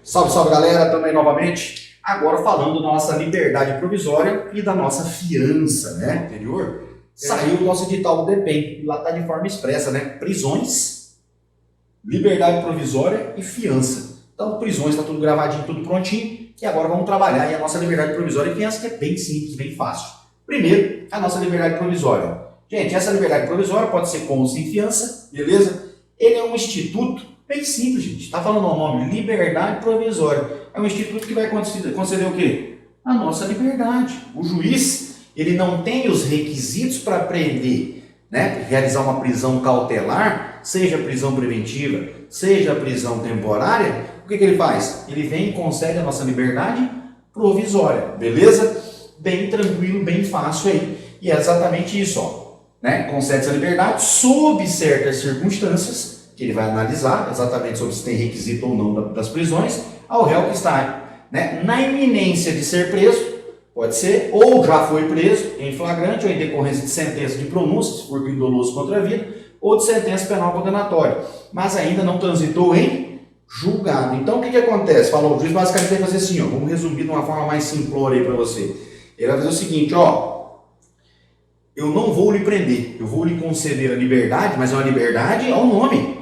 Salve, salve galera, também novamente. Agora falando da nossa liberdade provisória e da nossa fiança, né? Anterior, saiu o nosso edital do DEPEN, e lá está de forma expressa, né? Prisões, liberdade provisória e fiança. Então, prisões está tudo gravadinho, tudo prontinho, e agora vamos trabalhar aí a nossa liberdade provisória e fiança, que é bem simples, bem fácil. Primeiro, a nossa liberdade provisória. Gente, essa liberdade provisória pode ser com ou sem fiança, beleza? Ele é um instituto bem simples, gente. Está falando o nome, liberdade provisória. É um instituto que vai conceder o quê? A nossa liberdade. O juiz, ele não tem os requisitos para prender, né? Realizar uma prisão cautelar, seja prisão preventiva, seja prisão temporária. O que ele faz? Ele vem e concede a nossa liberdade provisória, beleza? Bem tranquilo, bem fácil aí. E é exatamente isso, ó, né? Concede essa liberdade sob certas circunstâncias, que ele vai analisar exatamente sobre se tem requisito ou não das prisões, ao réu que está, né, na iminência de ser preso, pode ser, ou já foi preso em flagrante ou em decorrência de sentença de pronúncia, se for crime doloso contra a vida, ou de sentença penal condenatória, mas ainda não transitou em julgado. Então o que acontece? Falou, o juiz basicamente vai fazer assim, ó, vamos resumir de uma forma mais simplória aí para você. Ele vai fazer o seguinte, ó, eu não vou lhe prender, eu vou lhe conceder a liberdade, mas é uma liberdade ao nome.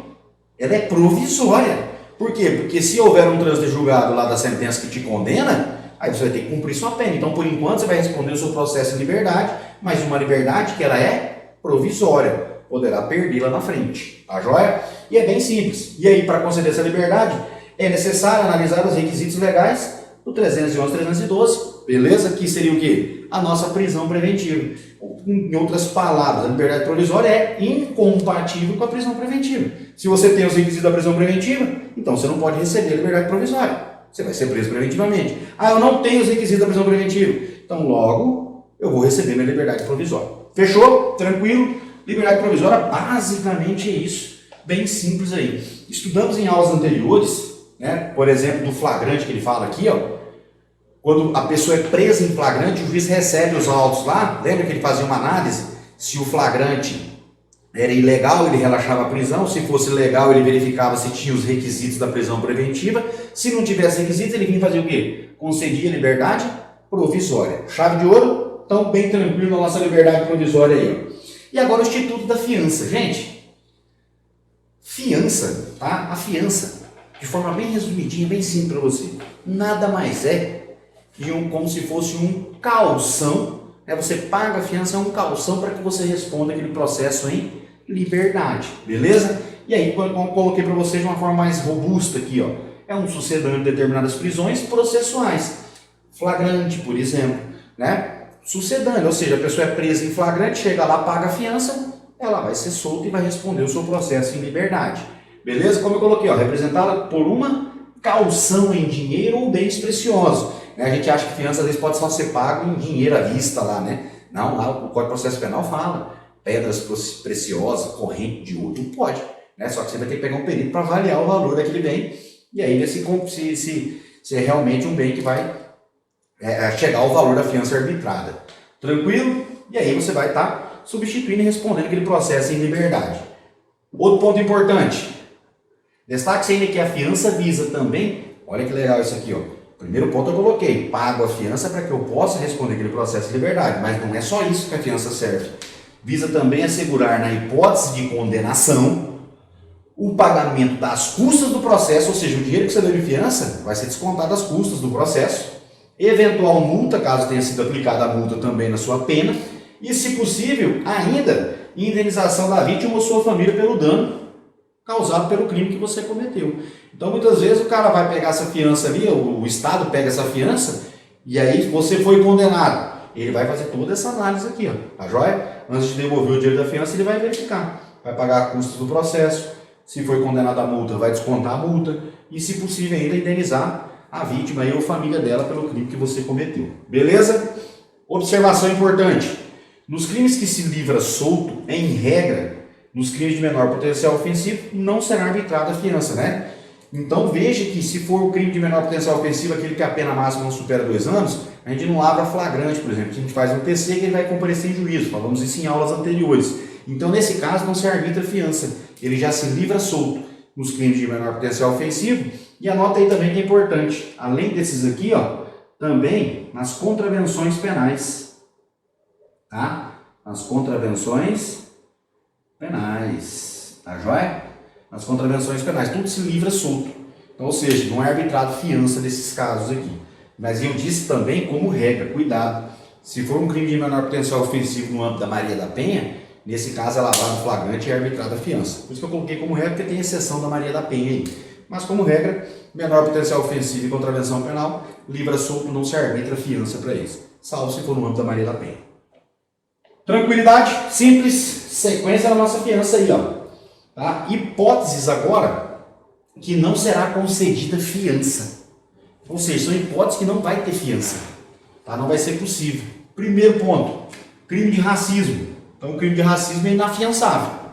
Ela é provisória. Por quê? Porque se houver um trânsito julgado lá da sentença que te condena, aí você vai ter que cumprir sua pena. Então, por enquanto, você vai responder o seu processo em liberdade, mas uma liberdade que ela é provisória. Poderá perdê-la na frente. Tá joia? E é bem simples. E aí, para conceder essa liberdade, é necessário analisar os requisitos legais do 311 e 312, beleza? Que seria o quê? A nossa prisão preventiva. Em outras palavras, a liberdade provisória é incompatível com a prisão preventiva. Se você tem os requisitos da prisão preventiva, então você não pode receber a liberdade provisória. Você vai ser preso preventivamente. Ah, eu não tenho os requisitos da prisão preventiva. Então, logo, eu vou receber minha liberdade provisória. Fechou? Tranquilo? Liberdade provisória, basicamente é isso. Bem simples aí. Estudamos em aulas anteriores, né? Por exemplo, do flagrante que ele fala aqui, ó. Quando a pessoa é presa em flagrante, o juiz recebe os autos lá. Lembra que ele fazia uma análise? Se o flagrante era ilegal, ele relaxava a prisão. Se fosse legal, ele verificava se tinha os requisitos da prisão preventiva. Se não tivesse requisitos, ele vinha fazer o quê? Concedia liberdade provisória. Chave de ouro? Então, bem tranquilo na nossa liberdade provisória aí. Ó. E agora o Instituto da Fiança. Gente, fiança, tá? A fiança, de forma bem resumidinha, bem simples para você, nada mais é que como se fosse um calção, né? Você paga a fiança, é um calção para que você responda aquele processo em liberdade, beleza? E aí, como eu coloquei para vocês de uma forma mais robusta aqui, ó, é um sucedâneo de determinadas prisões processuais, flagrante, por exemplo, né? Sucedâneo, ou seja, a pessoa é presa em flagrante, chega lá, paga a fiança, ela vai ser solta e vai responder o seu processo em liberdade, beleza? Como eu coloquei, ó, representada por uma calção em dinheiro ou bens preciosos. A gente acha que fiança às vezes pode só ser pago em dinheiro à vista lá, né? Não, lá o Código de Processo Penal fala pedras preciosas, corrente de ouro, tudo pode, né? Só que você vai ter que pegar um perito para avaliar o valor daquele bem e aí ver se é realmente um bem que vai chegar ao valor da fiança arbitrada. Tranquilo? E aí você vai estar substituindo e respondendo aquele processo em liberdade. Outro ponto importante, destaque-se ainda que a fiança visa também, olha que legal isso aqui, ó. Primeiro ponto eu coloquei, pago a fiança para que eu possa responder aquele processo de liberdade, mas não é só isso que a fiança serve. Visa também assegurar, na hipótese de condenação, o pagamento das custas do processo, ou seja, o dinheiro que você deu de fiança vai ser descontado das custas do processo, eventual multa, caso tenha sido aplicada a multa também na sua pena, e, se possível, ainda indenização da vítima ou sua família pelo dano causado pelo crime que você cometeu. Então, muitas vezes o cara vai pegar essa fiança ali, o Estado pega essa fiança, e aí você foi condenado. Ele vai fazer toda essa análise aqui, ó, tá joia? Antes de devolver o dinheiro da fiança, ele vai verificar. Vai pagar custos do processo, se foi condenado a multa, vai descontar a multa, e, se possível, ainda indenizar a vítima ou a família dela pelo crime que você cometeu. Beleza? Observação importante. Nos crimes que se livra solto, em regra, nos crimes de menor potencial ofensivo, não será arbitrada a fiança, né? Então veja que se for o crime de menor potencial ofensivo, aquele que a pena máxima não supera 2 anos, a gente não lavra flagrante, por exemplo. A gente faz um TC que ele vai comparecer em juízo, falamos isso em aulas anteriores. Então nesse caso não se arbitra a fiança, ele já se livra solto nos crimes de menor potencial ofensivo E anota aí também que é importante, além desses aqui, ó, também nas contravenções penais, tá? Nas contravenções penais, tá joia? Nas contravenções penais, tudo se livra solto. Então, ou seja, não é arbitrado fiança desses casos aqui. Mas eu disse também como regra, cuidado, se for um crime de menor potencial ofensivo no âmbito da Maria da Penha, nesse caso é lavado flagrante e é arbitrada fiança. Por isso que eu coloquei como regra, porque tem exceção da Maria da Penha aí. Mas como regra, menor potencial ofensivo e contravenção penal, livra solto, não se arbitra fiança para isso. Salvo se for no âmbito da Maria da Penha. Tranquilidade, simples, sequência da nossa fiança aí, ó. Tá? Hipóteses agora que não será concedida fiança. Ou seja, são hipóteses que não vai ter fiança. Tá? Não vai ser possível. Primeiro ponto, crime de racismo. Então o crime de racismo é inafiançável.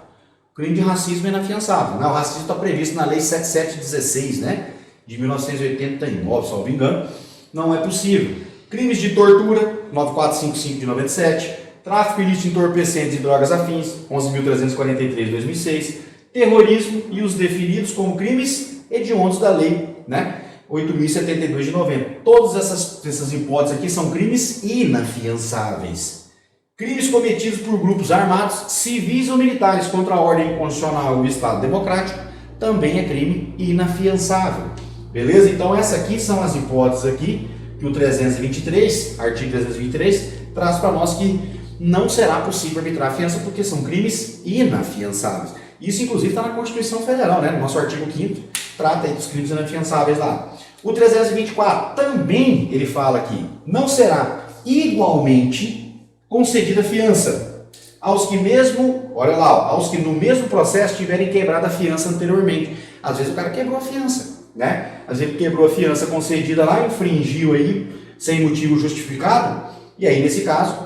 O crime de racismo é inafiançável. O racismo está previsto na Lei 7716, né? De 1989, se não me engano. Não é possível. Crimes de tortura, 9455 de 97. Tráfico ilícito de entorpecentes e drogas afins, 11.343 de 2006. Terrorismo e os definidos como crimes hediondos da lei, né? 8.072 de 90. Todas essas hipóteses aqui são crimes inafiançáveis. Crimes cometidos por grupos armados, civis ou militares contra a ordem constitucional e o Estado democrático também é crime inafiançável. Beleza? Então essas aqui são as hipóteses aqui que o 323, artigo 323, traz para nós que não será possível arbitrar a fiança porque são crimes inafiançáveis. Isso, inclusive, está na Constituição Federal, né? No nosso artigo 5º, trata aí dos crimes inafiançáveis lá. O 324 também, ele fala que não será igualmente concedida fiança aos que mesmo, olha lá, aos que no mesmo processo tiverem quebrado a fiança anteriormente. Às vezes o cara quebrou a fiança, né? Às vezes ele quebrou a fiança concedida lá, infringiu aí, sem motivo justificado, e aí, nesse caso,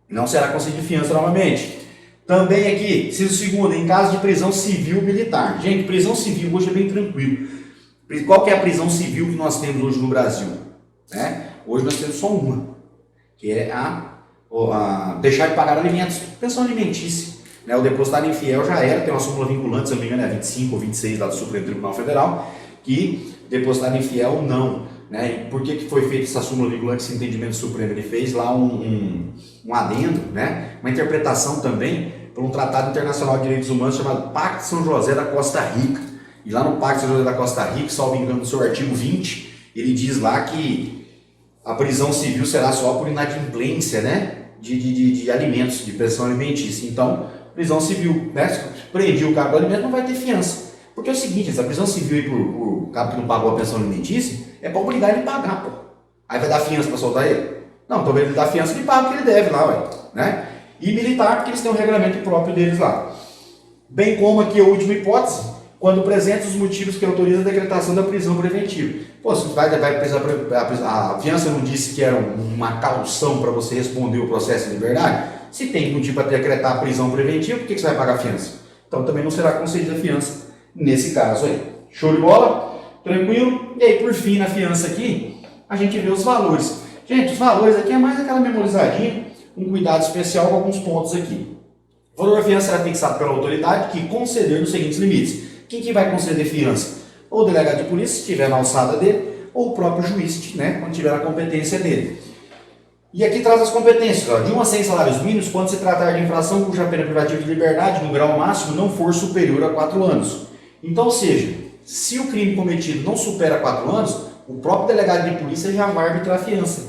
não será concedida fiança novamente. Também aqui, inciso segundo, em caso de prisão civil militar. Gente, prisão civil hoje é bem tranquilo. Qual que é a prisão civil que nós temos hoje no Brasil? Né? Hoje nós temos só uma, que é a deixar de pagar alimentos, pensão alimentícia. Né? O depositário infiel já era, tem uma súmula vinculante, se não me engano, é 25 ou 26 lá do Supremo Tribunal Federal, que depositário infiel não. Né? E por que foi feita essa súmula vinculante, esse entendimento supremo? Ele fez lá um adendo, né? Uma interpretação também por um tratado internacional de direitos humanos chamado Pacto de São José da Costa Rica. E lá no Pacto de São José da Costa Rica, salvo engano, no seu artigo 20, ele diz lá que a prisão civil será só por inadimplência, né? de alimentos, de pensão alimentícia. Então, prisão civil, né? Se prender o cabo do alimento, não vai ter fiança. Porque é o seguinte, essa prisão civil aí por cabo que não pagou a pensão alimentícia é para obrigar ele a pagar, pô. Aí vai dar fiança para soltar ele? Não, então ele dá fiança e paga o que ele deve lá, ué, né? E militar, porque eles têm um regulamento próprio deles lá. Bem como aqui a última hipótese, quando presentes os motivos que autorizam a decretação da prisão preventiva. Pô, se vai precisar, a fiança não disse que era uma caução para você responder o processo de liberdade? Se tem motivo para decretar a prisão preventiva, por que você vai pagar a fiança? Então também não será concedida a fiança nesse caso aí. Show de bola? Tranquilo? E aí, por fim, na fiança aqui, a gente vê os valores. Gente, os valores aqui é mais aquela memorizadinha, um cuidado especial com alguns pontos aqui. O valor da fiança será fixado pela autoridade que conceder nos seguintes limites. Quem que vai conceder fiança? Ou o delegado de polícia, se estiver na alçada dele, ou o próprio juiz, né, quando tiver a competência dele. E aqui traz as competências, ó, de 1 a 100 salários mínimos, quando se tratar de infração cuja pena privativa de liberdade, no grau máximo, não for superior a 4 anos. Então, ou seja, se o crime cometido não supera 4 anos, o próprio delegado de polícia já vai arbitrar a fiança.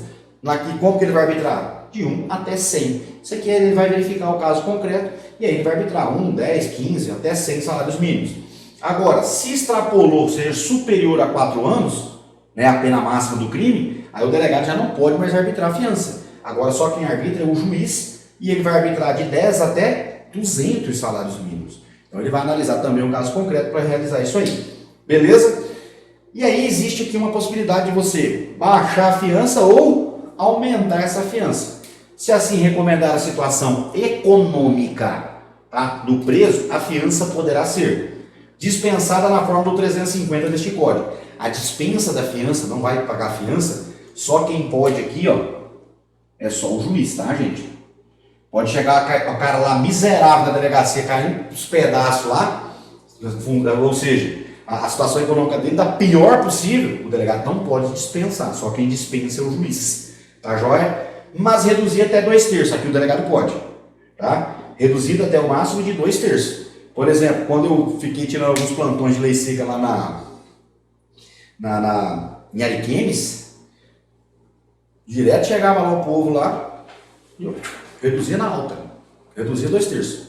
Como que ele vai arbitrar? De 1 até 100. Isso aqui ele vai verificar o caso concreto e aí ele vai arbitrar 1, 10, 15, até 100 salários mínimos. Agora, se extrapolou, ou seja, superior a 4 anos, né, a pena máxima do crime, aí o delegado já não pode mais arbitrar a fiança. Agora só quem arbitra é o juiz e ele vai arbitrar de 10 até 200 salários mínimos. Então ele vai analisar também um caso concreto para realizar isso aí. Beleza? E aí existe aqui uma possibilidade de você baixar a fiança ou aumentar essa fiança. Se assim recomendar a situação econômica, tá, do preso, a fiança poderá ser dispensada na forma do 350 deste código. A dispensa da fiança, não vai pagar a fiança, só quem pode aqui, ó, é só o juiz, tá, gente? Pode chegar o cara lá miserável da delegacia, caindo os pedaços lá, ou seja, a situação econômica dele da pior possível, o delegado não pode dispensar, só quem dispensa é o juiz, tá joia? Mas reduzir até 2/3, aqui o delegado pode, tá? Reduzido até o máximo de 2/3. Por exemplo, quando eu fiquei tirando alguns plantões de lei seca lá em Ariquemes, direto chegava lá o povo lá, e eu reduzia na alta, reduzia 2/3.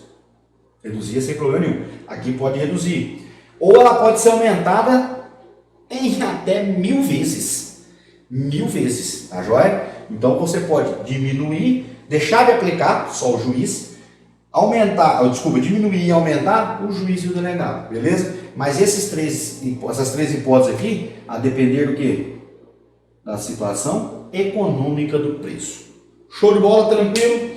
Reduzia sem problema nenhum. Aqui pode reduzir. Ou ela pode ser aumentada em até 1000 vezes. 1000 vezes, tá joia? Então você pode diminuir, deixar de aplicar, só o juiz, diminuir e aumentar o juiz e o delegado, beleza? Mas essas três hipóteses aqui, a depender do quê? Da situação econômica do preço. Show de bola, tranquilo?